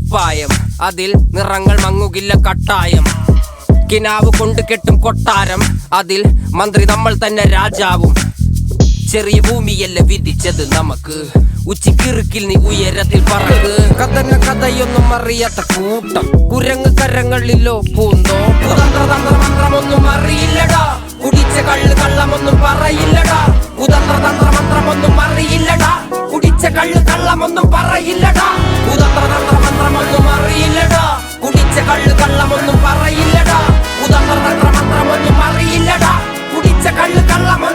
കുപ്പായം, അതിൽ നിറങ്ങൾ മങ്ങുകില്ല കട്ടായം. കിനാവ് കൊണ്ട് കെട്ടും കൊട്ടാരം, അതിൽ മന്ത്രി നമ്മൾ തന്നെ രാജാവും. ചെറിയ ഭൂമിയല്ല വിധിച്ചത് നമുക്ക്, ഉച്ചിക്കിറുക്കിൽ നീ ഉയരത്തിൽ പറക്ക്. കഥന കഥയൊന്നും അറിയാത്ത കൂട്ടം, കുരങ്ങ് കരങ്ങളിലോ പൂന്തോട്ടം. തന്ത്രമന്ത്രമൊന്നും അറിയില്ലടാ, കുടിച്ച കള്ള് കള്ളമൊന്നും പറ